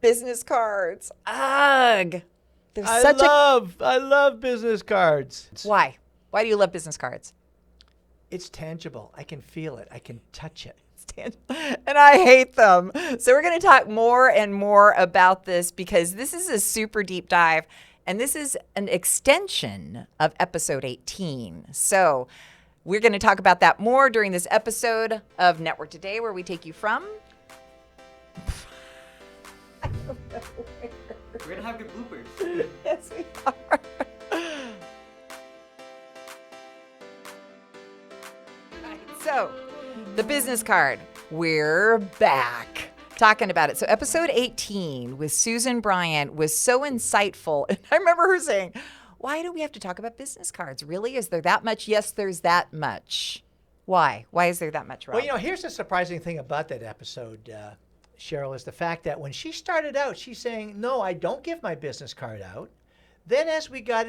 business cards. Ugh. I love business cards. Why? Why do you love business cards? It's tangible. I can feel it. I can touch it. It's tangible. And I hate them. So we're going to talk more and more about this because this is a super deep dive. And this is an extension of episode 18. So we're going to talk about that more during this episode of Network Today, where we take you from... I don't know where. We're going to have good bloopers. Yes, we are. So, the business card. We're back talking about it. So, episode 18 with Susan Bryant was so insightful. And I remember her saying, why do we have to talk about business cards? Really? Is there that much? Yes, there's that much. Why? Why is there that much, Rob? Well, here's the surprising thing about that episode, Sheryl, is the fact that when she started out, she's saying, no, I don't give my business card out. Then as we got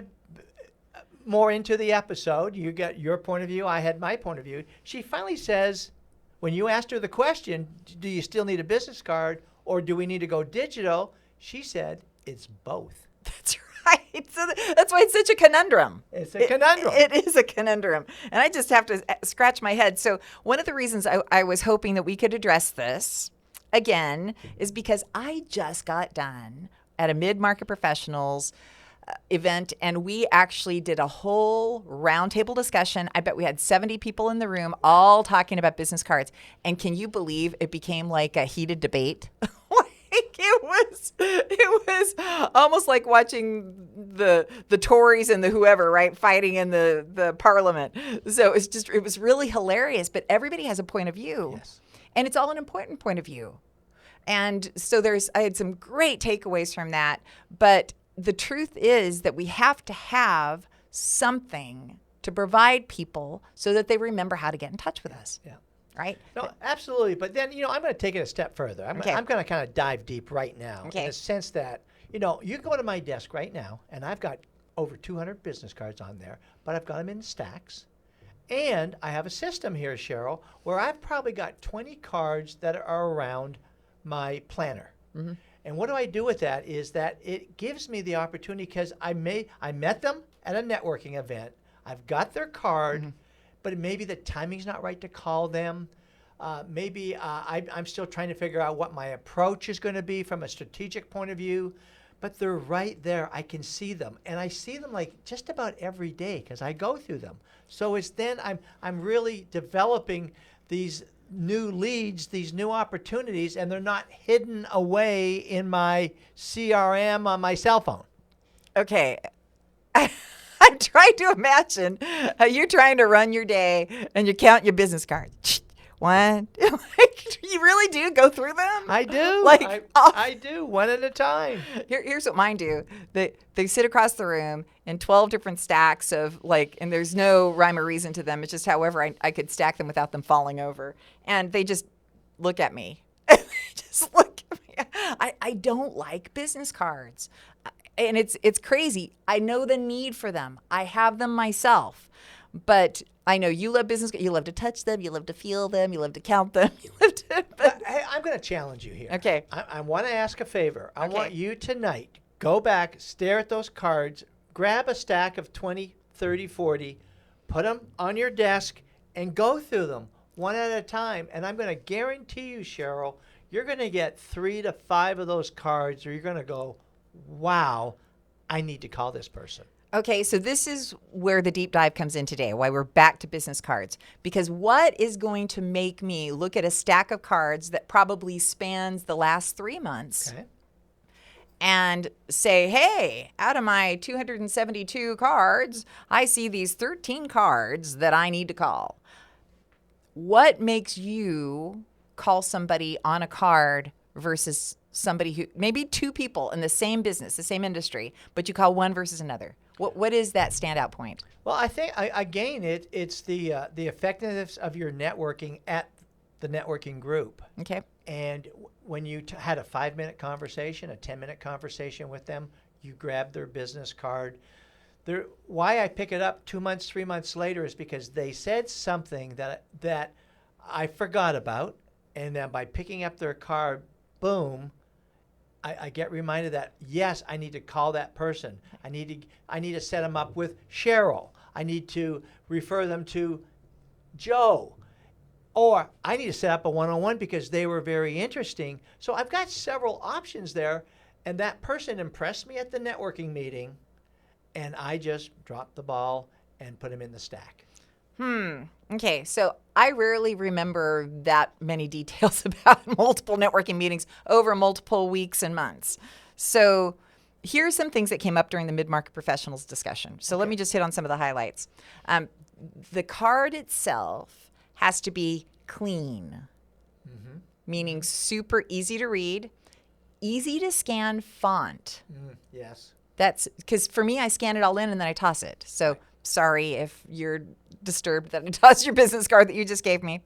more into the episode, you got your point of view, I had my point of view. She finally says, when you asked her the question, do you still need a business card or do we need to go digital? She said, it's both. That's right. So that's why it's such a conundrum. It's a conundrum. It is a conundrum. And I just have to scratch my head. So one of the reasons I was hoping that we could address this again is because I just got done at a mid-market professionals event, and we actually did a whole roundtable discussion. I bet we had 70 people in the room all talking about business cards. And can you believe it became like a heated debate? It was almost like watching the Tories and the whoever, right, fighting in the parliament. So it was really hilarious, but everybody has a point of view. Yes. And it's all an important point of view. And so I had some great takeaways from that, but the truth is that we have to have something to provide people so that they remember how to get in touch with us. Yeah. Right? No, absolutely. But then, I'm going to take it a step further. I'm going to kind of dive deep right now in the sense that, you go to my desk right now, and I've got over 200 business cards on there, but I've got them in stacks. And I have a system here, Sheryl, where I've probably got 20 cards that are around my planner. Mm-hmm. And what do I do with that is that it gives me the opportunity because I met them at a networking event. I've got their card. Mm-hmm. But maybe the timing's not right to call them. Maybe I'm still trying to figure out what my approach is going to be from a strategic point of view. But they're right there. I can see them. And I see them like just about every day because I go through them. So it's then I'm really developing these new leads, these new opportunities, and they're not hidden away in my CRM on my cell phone. Okay. I'm trying to imagine how you're trying to run your day and you're counting your business cards. One. You really do go through them? I do. I do, one at a time. Here's what mine do. They sit across the room in 12 different stacks of and there's no rhyme or reason to them. It's just however I could stack them without them falling over. And they just look at me. Just look at me. I don't like business cards. And it's crazy. I know the need for them. I have them myself. But I know you love business. You love to touch them. You love to feel them. You love to count them. You love to. Hey, I'm going to challenge you here. Okay. I want to ask a favor. I Okay. want you tonight, go back, stare at those cards, grab a stack of 20, 30, 40, put them on your desk, and go through them one at a time. And I'm going to guarantee you, Sheryl, you're going to get 3 to 5 of those cards, or you're going to go, wow, I need to call this person. Okay, so this is where the deep dive comes in today, why we're back to business cards. Because what is going to make me look at a stack of cards that probably spans the last 3 months and say, hey, out of my 272 cards, I see these 13 cards that I need to call. What makes you call somebody on a card versus somebody who, maybe 2 people in the same business, the same industry, but you call one versus another? What is that standout point? Well, I think, again, it's the effectiveness of your networking at the networking group. Okay. And when you had a 5-minute conversation, a 10-minute conversation with them, you grab their business card. Why I pick it up 2 months, 3 months later is because they said something that I forgot about, and then by picking up their card, boom, I get reminded that, yes, I need to call that person. I need to set them up with Sheryl. I need to refer them to Joe. Or I need to set up a one-on-one because they were very interesting. So I've got several options there. And that person impressed me at the networking meeting. And I just dropped the ball and put him in the stack. Okay, so I rarely remember that many details about multiple networking meetings over multiple weeks and months. So here's some things that came up during the mid-market professionals discussion. So let me just hit on some of the highlights. The card itself has to be clean, meaning super easy to read, easy to scan font. Yes. That's because for me, I scan it all in and then I toss it. So sorry if you're disturbed that I tossed your business card that you just gave me.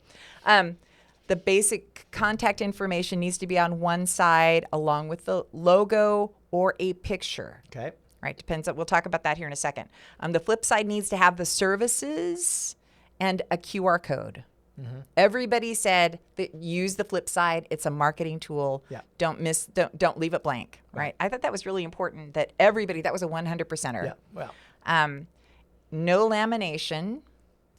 The basic contact information needs to be on one side along with the logo or a picture. Okay. Right, depends. We'll talk about that here in a second. The flip side needs to have the services and a QR code. Everybody said that use the flip side. It's a marketing tool. Yeah. Don't leave it blank. Right. I thought that was really important that everybody, that was a 100%er. Yeah. Well. No lamination.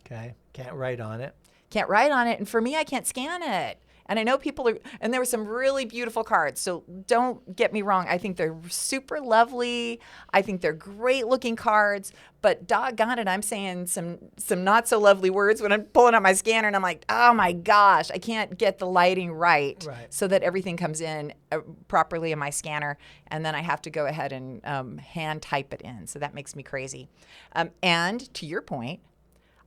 Okay. Can't write on it. Can't write on it. And for me, I can't scan it. And I know people are, and there were some really beautiful cards. So don't get me wrong. I think they're super lovely. I think they're great looking cards. But doggone it, I'm saying some not so lovely words when I'm pulling out my scanner and I'm like, oh my gosh, I can't get the lighting right. So that everything comes in properly in my scanner. And then I have to go ahead and hand type it in. So that makes me crazy. And to your point,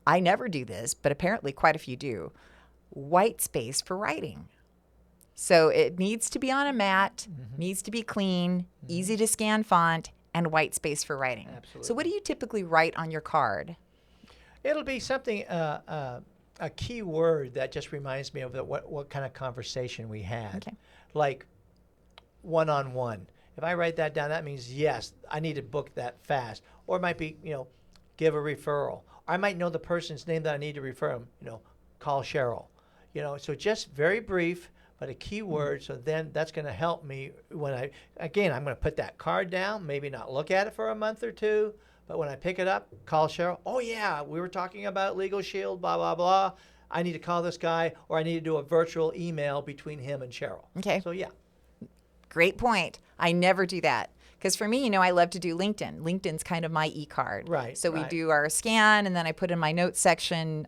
I never do this, but apparently quite a few do. White space for writing. So it needs to be on a mat, needs to be clean, easy to scan font, and white space for writing. Absolutely. So what do you typically write on your card? It'll be something, a key word that just reminds me of what kind of conversation we had. Okay. Like one-on-one. If I write that down, that means, yes, I need to book that fast. Or it might be, give a referral. I might know the person's name that I need to refer them, call Sheryl. So just very brief, but a key word. So then that's going to help me when I'm going to put that card down, maybe not look at it for a month or two, but when I pick it up, call Sheryl. Oh yeah, we were talking about Legal Shield, blah, blah, blah. I need to call this guy, or I need to do a virtual email between him and Sheryl. Okay. So yeah. Great point. I never do that. Because for me, I love to do LinkedIn. LinkedIn's kind of my e-card. Right. So we do our scan, and then I put in my notes section,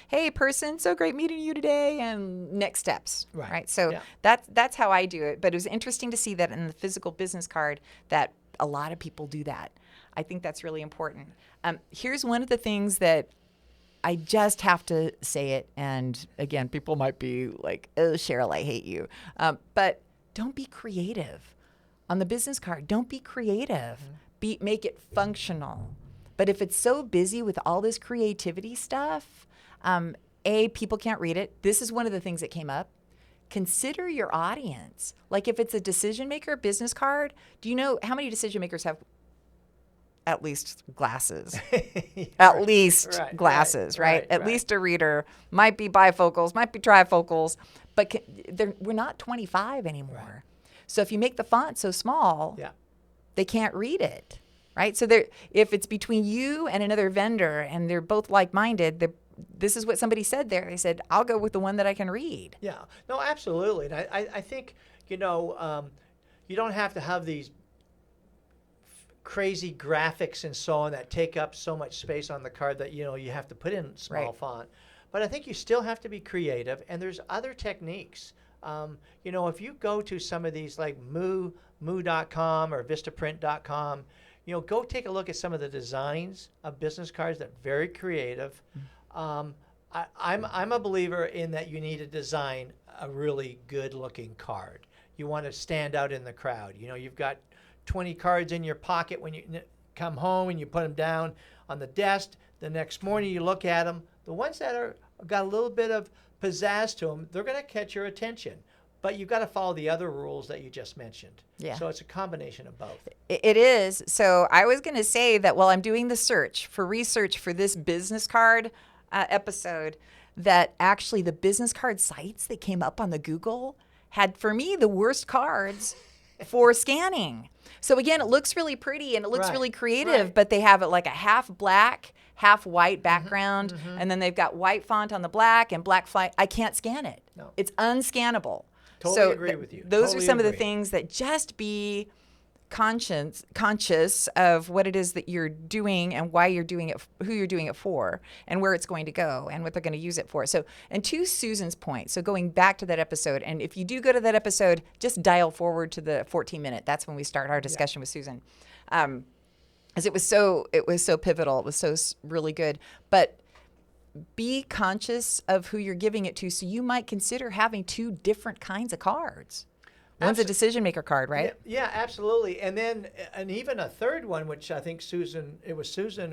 hey, person, so great meeting you today, and next steps. Right. So that's how I do it. But it was interesting to see that in the physical business card that a lot of people do that. I think that's really important. Here's one of the things that I just have to say it. And again, people might be like, oh, Sheryl, I hate you. But don't be creative. On the business card, don't be creative. Make it functional. But if it's so busy with all this creativity stuff, people can't read it. This is one of the things that came up. Consider your audience. Like if it's a decision maker business card, do you know how many decision makers have at least glasses? At least glasses, right? At least a reader. Might be bifocals, might be trifocals, but we're not 25 anymore. So if you make the font so small, they can't read it, right? So if it's between you and another vendor and they're both like-minded, this is what somebody said there. They said, I'll go with the one that I can read. Yeah. No, absolutely. And I think, you don't have to have these crazy graphics and so on that take up so much space on the card that, you have to put in small font. But I think you still have to be creative, and there's other techniques. If you go to some of these like moo.com or vistaprint.com, go take a look at some of the designs of business cards that are very creative. I'm a believer in that you need to design a really good looking card. You want to stand out in the crowd. You've got 20 cards in your pocket when you come home and you put them down on the desk. The next morning you look at them. The ones that got a little bit of pizzazz to them, they're going to catch your attention. But you've got to follow the other rules that you just mentioned. Yeah. So it's a combination of both. It is. So I was going to say that while I'm doing the research for this business card episode, that actually the business card sites that came up on the Google had, for me, the worst cards for scanning. So again, it looks really pretty and it looks really creative, but they have it like a half black, half white background, and then they've got white font on the black and black font. I can't scan it. No. It's unscannable. Totally agree with you. Those Totally are some of the agree. things that just be conscious of what it is that you're doing and why you're doing it, who you're doing it for, and where it's going to go and what they're going to use it for. So, and to Susan's point, so going back to that episode, and if you do go to that episode, just dial forward to the 14-minute. That's when we start our discussion with Susan, as it was so pivotal. It was so really good, but be conscious of who you're giving it to. So you might consider having 2 different kinds of cards. One's a decision maker card, right? Yeah, absolutely. And then, and even a third one, which I think Susan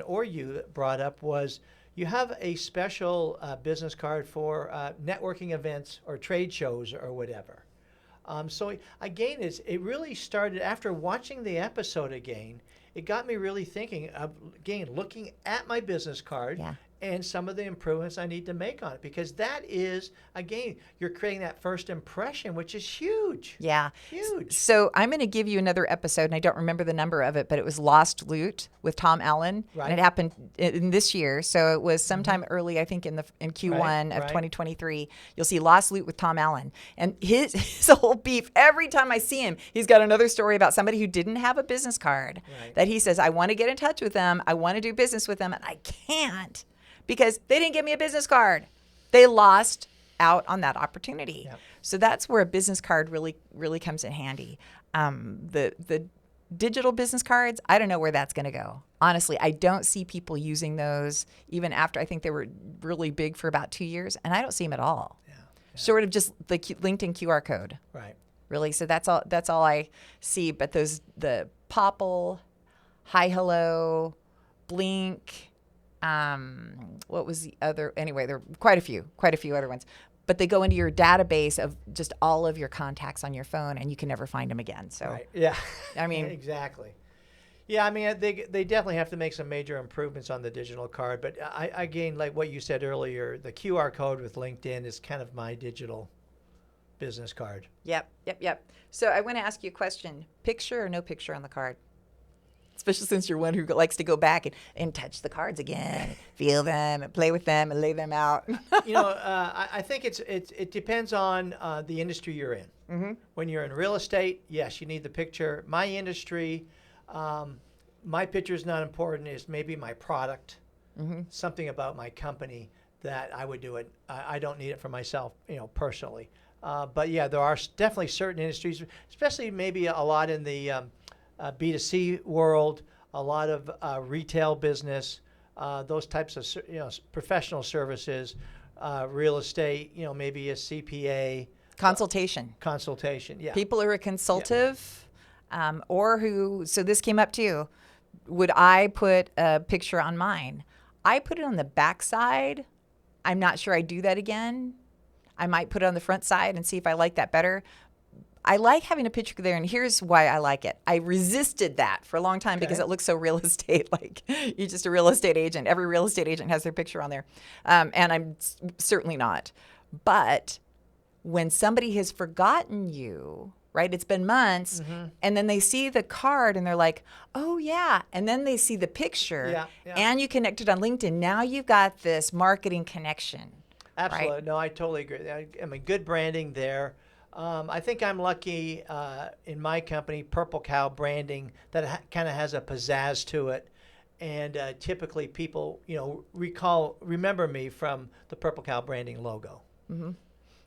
or you that brought up, was you have a special business card for networking events or trade shows or whatever. So again, it really started after watching the episode again. It got me really thinking of, again, looking at my business card and some of the improvements I need to make on it, because that is, again, you're creating that first impression, which is huge. Yeah. Huge. So I'm going to give you another episode, and I don't remember the number of it, but it was Lost Loot with Tom Allen. Right. And it happened in this year. So it was sometime early, I think, in Q1 of 2023. You'll see Lost Loot with Tom Allen. And his whole beef, every time I see him, he's got another story about somebody who didn't have a business card that he says, I want to get in touch with them. I want to do business with them, and I can't, because they didn't give me a business card. They lost out on that opportunity. Yep. So that's where a business card really comes in handy. The digital business cards, I don't know where that's going to go. Honestly, I don't see people using those even after, I think they were really big for about 2 years, and I don't see them at all. Yeah. Short of just the LinkedIn QR code. Right. Really. So that's all I see. But the Popple, Hi Hello, Blink, what was the other? Anyway, there are quite a few other ones. But they go into your database of just all of your contacts on your phone, and you can never find them again. So, yeah, I mean, exactly. Yeah, I mean, they definitely have to make some major improvements on the digital card. But again, like what you said earlier, the QR code with LinkedIn is kind of my digital business card. Yep. So I want to ask you a question: picture or no picture on the card? Especially since you're one who likes to go back and touch the cards again, feel them, and play with them, and lay them out. I think it depends on the industry you're in. Mm-hmm. When you're in real estate, yes, you need the picture. My industry, my picture is not important. It's maybe my product, something about my company that I would do it. I don't need it for myself, personally. But yeah, there are definitely certain industries, especially maybe a lot in the B2C world, a lot of retail business, those types of professional services, real estate, maybe a CPA. Consultation, yeah. People who are consultative, or who, so this came up too. Would I put a picture on mine? I put it on the back side. I'm not sure I do that again. I might put it on the front side and see if I like that better. I like having a picture there, and here's why I like it. I resisted that for a long time because it looks so real estate, like you're just a real estate agent. Every real estate agent has their picture on there, and I'm certainly not. But when somebody has forgotten you, right, it's been months, and then they see the card and they're like, oh, yeah, and then they see the picture, and you connected on LinkedIn. Now you've got this marketing connection. Absolutely. Right? No, I totally agree. I mean, good branding there. I think I'm lucky in my company, Purple Cow branding, that kind of has a pizzazz to it. And typically people, remember me from the Purple Cow branding logo. Mm-hmm.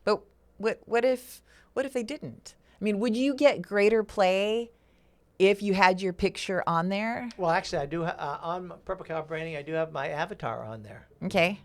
But what if they didn't? I mean, would you get greater play if you had your picture on there? Well, actually, I do. On Purple Cow branding, I do have my avatar on there. Okay.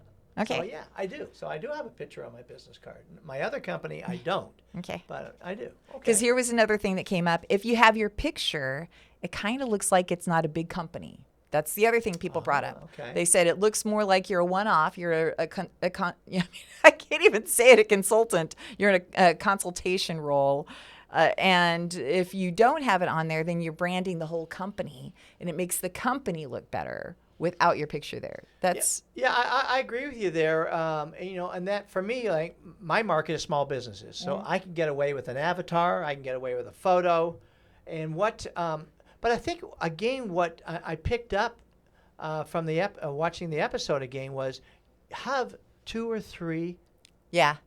So, yeah, I do. So I do have a picture on my business card. My other company, I don't. Okay. But I do. Because here was another thing that came up. If you have your picture, it kind of looks like it's not a big company. That's the other thing people brought up. Okay. They said it looks more like you're a one-off. You're I can't even say it, a consultant. You're in a consultation role. And if you don't have it on there, then you're branding the whole company, and it makes the company look better without your picture there. That's I agree with you there. And that for me, like my market is small businesses, so I can get away with an avatar, I can get away with a photo, And what, but I think again, what I picked up from the watching the episode again was have 2 or 3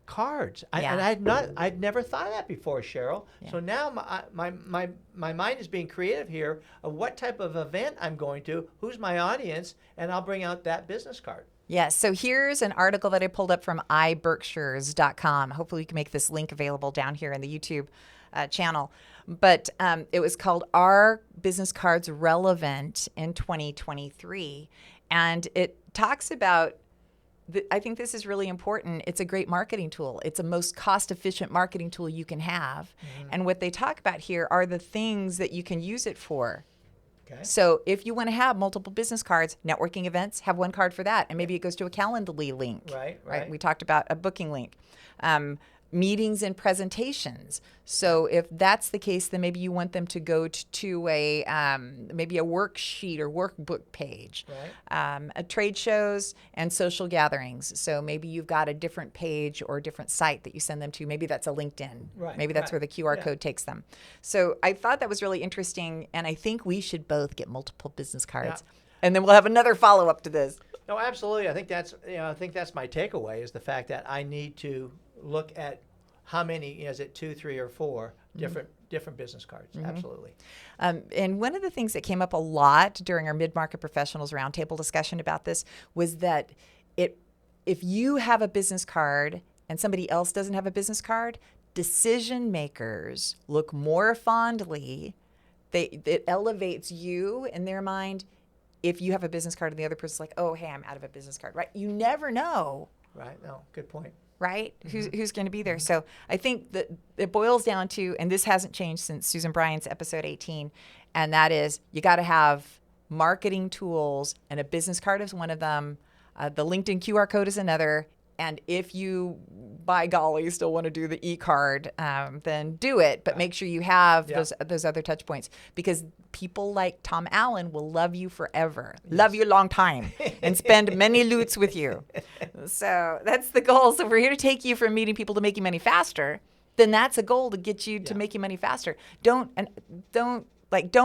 cards. I'd never thought of that before, Sheryl. Yeah. So now my mind is being creative here of what type of event I'm going to, who's my audience, and I'll bring out that business card. Yes. So here's an article that I pulled up from iBerkshires.com. Hopefully we can make this link available down here in the YouTube channel. But it was called Are Business Cards Relevant in 2023? And it talks about, I think this is really important. It's a great marketing tool. It's a most cost-efficient marketing tool you can have. Mm-hmm. And what they talk about here are the things that you can use it for. Okay. So if you want to have multiple business cards, networking events, have one card for that. And maybe it goes to a Calendly link. Right. We talked about a booking link. Meetings and presentations. So if that's the case, then maybe you want them to go to a maybe a worksheet or workbook page. Right. Trade shows and social gatherings. So maybe you've got a different page or a different site that you send them to. Maybe that's a LinkedIn. Right. Maybe that's where the QR code takes them. So I thought that was really interesting, and I think we should both get multiple business cards. Yeah. And then we'll have another follow-up to this. No, absolutely. I think that's my takeaway is the fact that I need to look at how many, is it 2, 3, or 4 different business cards? Mm-hmm. Absolutely. And one of the things that came up a lot during our mid-market professionals roundtable discussion about this was that if you have a business card and somebody else doesn't have a business card, decision makers look more fondly. It elevates you in their mind if you have a business card and the other person's like, oh, hey, I'm out of a business card, right? You never know. Right. No, good point. Right? Mm-hmm. Who's going to be there? So I think that it boils down to, and this hasn't changed since Susan Bryan's episode 18, and that is you got to have marketing tools, and a business card is one of them. The LinkedIn QR code is another. And if you, by golly, still want to do the e-card, then do it. But make sure you have those other touch points, because people like Tom Allen will love you forever, love you a long time, and spend many loots with you. So that's the goal. So if we're here to take you from meeting people to making money faster, then that's a goal to get you to making money faster. Don't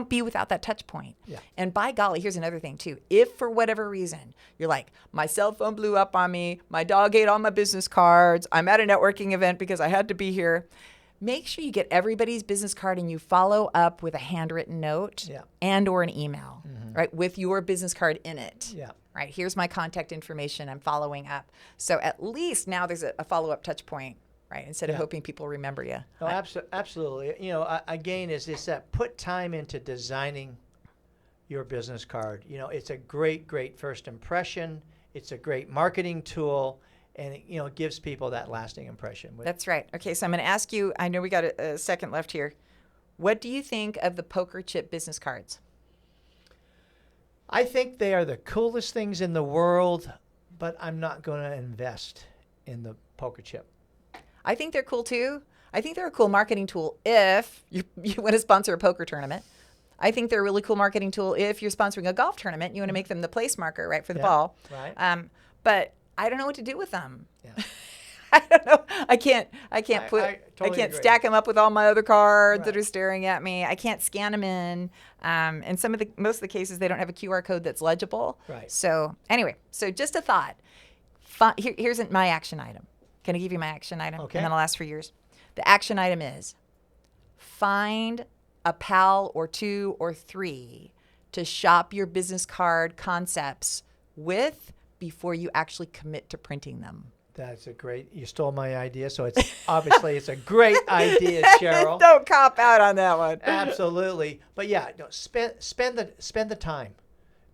be without that touch point. Yeah. And by golly, here's another thing too. If for whatever reason you're like, my cell phone blew up on me, my dog ate all my business cards, I'm at a networking event because I had to be here, make sure you get everybody's business card and you follow up with a handwritten note and or an email, right, with your business card in it. Yeah. Right. Here's my contact information. I'm following up. So at least now there's a follow-up touch point. Right, instead of hoping people remember you. No, absolutely. Again, is that put time into designing your business card. It's a great first impression. It's a great marketing tool, and it gives people that lasting impression. That's right. Okay, so I'm going to ask you, I know we got a second left here. What do you think of the poker chip business cards? I think they are the coolest things in the world, but I'm not going to invest in the poker chip. I think they're cool too. I think they're a cool marketing tool if you want to sponsor a poker tournament. I think they're a really cool marketing tool if you're sponsoring a golf tournament. You want to make them the place marker, right, for the ball. Right. But I don't know what to do with them. Yeah. I don't know. I can't stack them up with all my other cards that are staring at me. I can't scan them in. And most of the cases, they don't have a QR code that's legible. Right. So anyway, just a thought. Here's my action item. Can I give you my action item? Okay. And then I'll ask for yours. The action item is find a pal or 2 or 3 to shop your business card concepts with before you actually commit to printing them. That's you stole my idea, so it's obviously it's a great idea, Sheryl. Don't cop out on that one. Absolutely. But spend the time.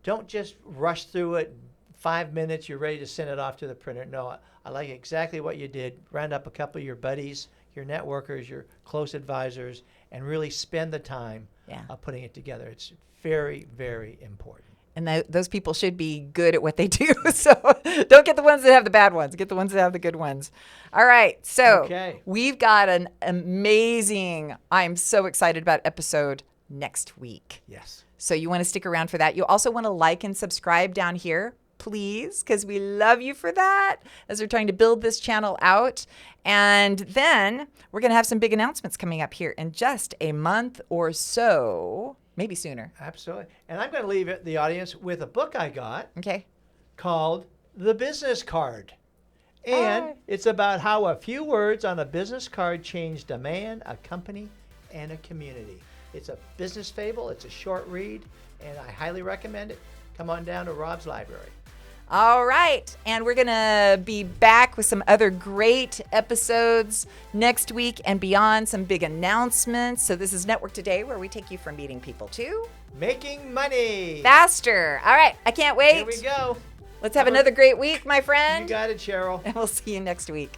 Don't just rush through it. 5 minutes, you're ready to send it off to the printer. No, I like exactly what you did. Round up a couple of your buddies, your networkers, your close advisors, and really spend the time putting it together. It's very, very important. And those people should be good at what they do. So don't get the ones that have the bad ones. Get the ones that have the good ones. All right. So we've got an amazing, I'm so excited about episode next week. Yes. So you want to stick around for that. You also want to like and subscribe down here please, because we love you for that as we're trying to build this channel out. And then we're going to have some big announcements coming up here in just a month or so, maybe sooner. Absolutely. And I'm going to leave the audience with a book I got called The Business Card. And it's about how a few words on a business card changed a man, a company, and a community. It's a business fable. It's a short read, and I highly recommend it. Come on down to Rob's library. All right. And we're going to be back with some other great episodes next week and beyond, some big announcements. So this is Network Today, where we take you from meeting people to making money faster. All right. I can't wait. Here we go. Let's have another great week, my friend. You got it, Sheryl. And we'll see you next week.